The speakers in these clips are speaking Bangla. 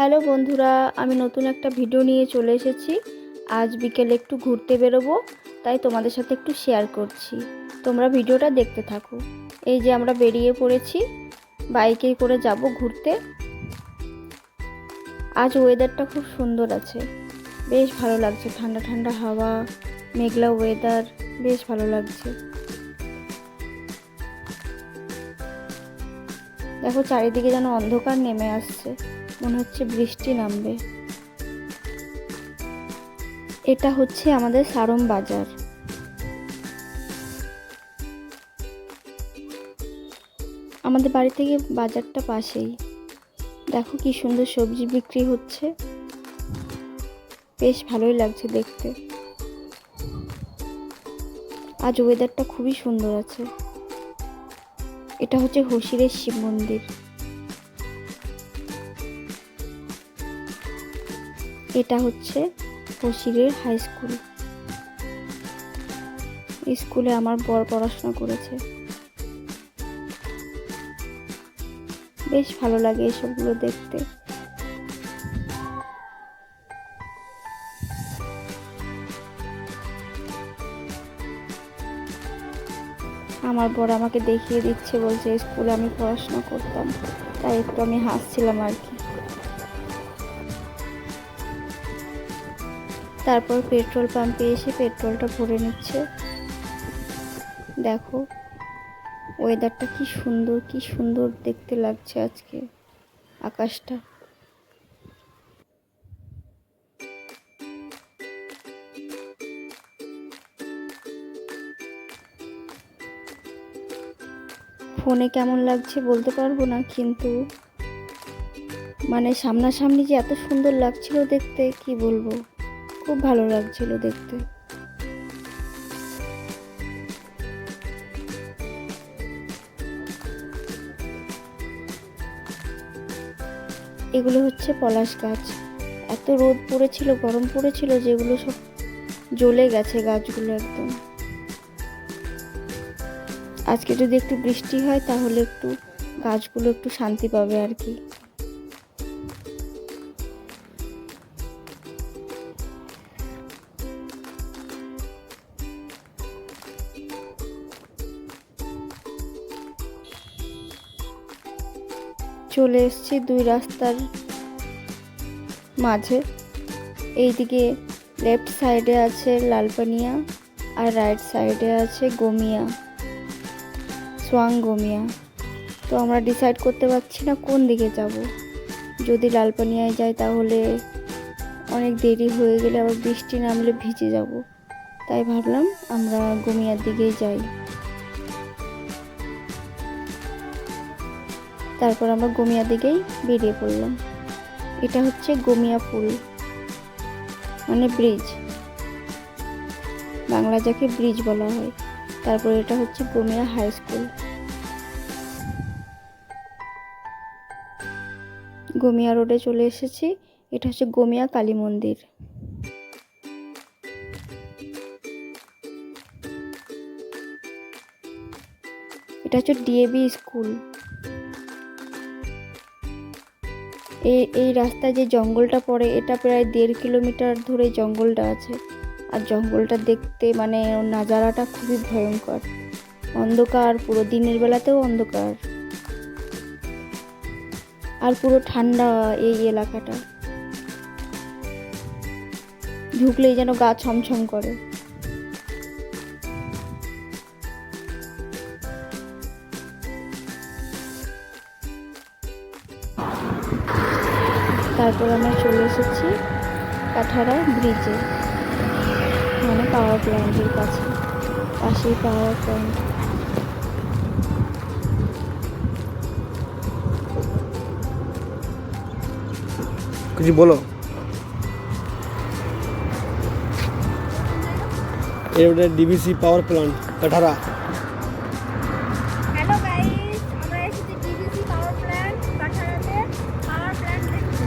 হ্যালো বন্ধুরা, আমি নতুন একটা ভিডিও নিয়ে চলে এসেছি। আজ বিকেলে একটু ঘুরতে বেরোবো, তাই তোমাদের সাথে একটু শেয়ার করছি। তোমরা ভিডিওটা দেখতে থাকো। এই যে আমরা বেরিয়ে পড়েছি, বাইকে করে যাব ঘুরতে। আজ ওয়েদারটা খুব সুন্দর আছে, বেশ ভালো লাগছে। ঠান্ডা ঠান্ডা হাওয়া, মেঘলা ওয়েদার, বেশ ভালো লাগছে। দেখো চারিদিকে যেন অন্ধকার নেমে আসছে, মনে হচ্ছে বৃষ্টি নামবে। এটা হচ্ছে আমাদের সারম বাজার। আমাদের বাড়ি থেকে বাজারটা পাশেই। দেখো কি সুন্দর সবজি বিক্রি হচ্ছে, বেশ ভালোই লাগছে দেখতে। আজ ওয়েদারটা খুবই সুন্দর আছে। এটা হচ্ছে হসিরের শিব মন্দির। এটা হচ্ছে হসিরের হাই স্কুল। স্কুলে আমার বর পড়াশোনা করেছে। বেশ ভালো লাগে এসবগুলো দেখতে। আমার বর আমাকে দেখিয়ে দিচ্ছে, বলছে স্কুলে আমি পড়াশোনা করতাম, তাই একটু আমি হাসছিলাম আর কি। তারপর পেট্রোল পাম্পে এসে পেট্রোলটা ভরে নিচ্ছে। দেখো ওয়েদারটা কি সুন্দর, কি সুন্দর দেখতে লাগছে আজকে আকাশটা। ফোনে কেমন লাগছে বলতে পারবো না, কিন্তু মানে সামনাসামনি যে এত সুন্দর লাগছিল দেখতে, কি বলবো, খুব ভালো লাগছিল দেখতে। এগুলো হচ্ছে পলাশ গাছ। এত রোদ পড়েছিল, গরম পড়েছিল, যেগুলো সব জ্বলে গেছে গাছগুলো একদম। আজকে যদি একটু বৃষ্টি হয় তাহলে একটু গাছগুলো একটু শান্তি পাবে আর কি। চলে এসেছি দুই রাস্তার মাঝে। এইদিকে লেফট সাইডে আছে লালপানিয়া, আর রাইট সাইডে আছে গমিয়া, সোয়াং গমিয়া। তো আমরা ডিসাইড করতে পারছি না কোন দিকে যাব। যদি লালপানিয়ায় যাই তাহলে অনেক দেরি হয়ে গেলে আবার বৃষ্টি নামলে ভিজে যাব, তাই ভাবলাম আমরা গমিয়ার দিকেই যাই। তারপর আমরা গমিয়ার দিকেই বেরিয়ে পড়লাম। এটা হচ্ছে গমিয়া পুল, মানে ব্রিজ, বাংলা যাকে ব্রিজ বলা হয়। তারপর এটা হচ্ছে গমিয়া হাই স্কুল। গমিয়া রোডে চলে এসেছি। এটা হচ্ছে গমিয়া কালী মন্দির। এটা হচ্ছে ডিএভি স্কুল। এই রাস্তায় যে জঙ্গলটা পড়ে, এটা প্রায় 1.5 কিলোমিটার ধরে জঙ্গলটা আছে। আর জঙ্গলটা দেখতে মানে নাজারাটা খুবই ভয়ঙ্কর, অন্ধকার, পুরো দিনের বেলাতেও অন্ধকার, আর পুরো ঠান্ডা এই এলাকাটা। ঢুকলেই যেন গা ছমছম করে। তারপর আমরা চলে এসেছি কাঠারা ব্রিজে, মানে পাওয়ার প্ল্যান্টের কাছে, পাশেই পাওয়ার প্ল্যান্ট। कुछ बोलो। ये DVC power plant Kathara. Hello guys, আমরা এসেছি ডিভিসি পাওয়ার প্ল্যান্ট কাঠারাতে। পাওয়ার প্ল্যান্ট দেখতে।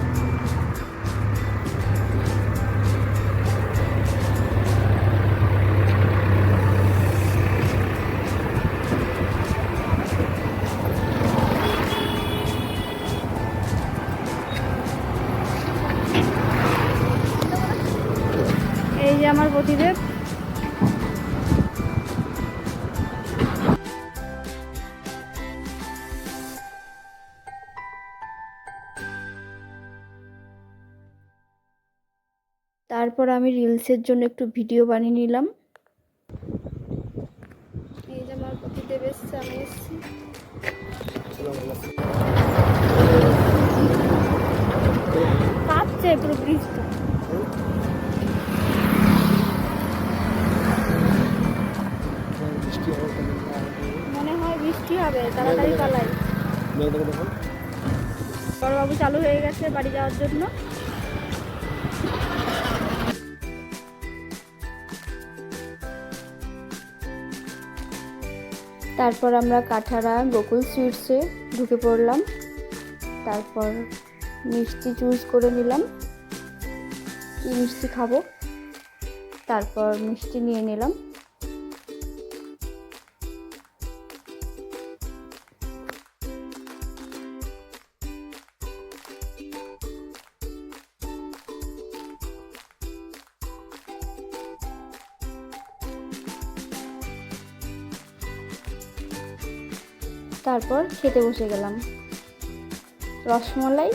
আমার প্রতিদেব। তারপর আমি রিলসের জন্য একটু ভিডিও বানিয়ে নিলাম। এই যে আমার প্রতিদেব এসছে, আমি এসছি। কাঁপছে পুরো ব্রিজটা। মনে হয় বৃষ্টি হবে, তাড়াতাড়ি পালাই। বড়বাবু চালু হয়ে গেছে বাড়ি যাওয়ার জন্য। তারপর আমরা কাঠারা গোকুল সুইটসে ঢুকে পড়লাম। তারপর মিষ্টি চুজ করে নিলাম, কি মিষ্টি খাবো। তারপর মিষ্টি নিয়ে নিলাম। তারপর খেতে বসে গেলাম। রসমলাই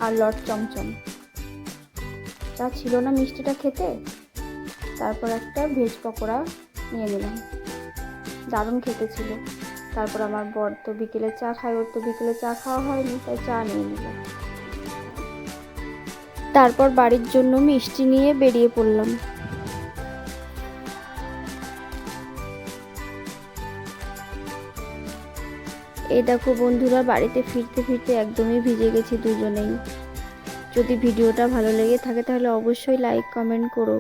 আর লট চমচম, যা ছিল না মিষ্টিটা খেতে। তারপর একটা ভেজ পকোড়া নিয়ে নিলাম, দারুণ খেতে ছিল। তারপর আমার বর তো বিকেলে চা খায়, ওর তো বিকেলে চা খাওয়া হয়নি, তাই চা নিয়ে নিলাম। তারপর বাড়ির জন্য মিষ্টি নিয়ে বেরিয়ে পড়লাম। এই দেখো বন্ধুরা, বাড়িতে ফিরতে ফিরতে একদমই ভিজে গেছি দুজনেই। যদি ভিডিওটা ভালো লেগে থাকে তাহলে অবশ্যই লাইক কমেন্ট করো।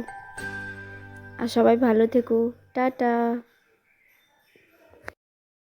আর সবাই ভালো থেকো। টাটা।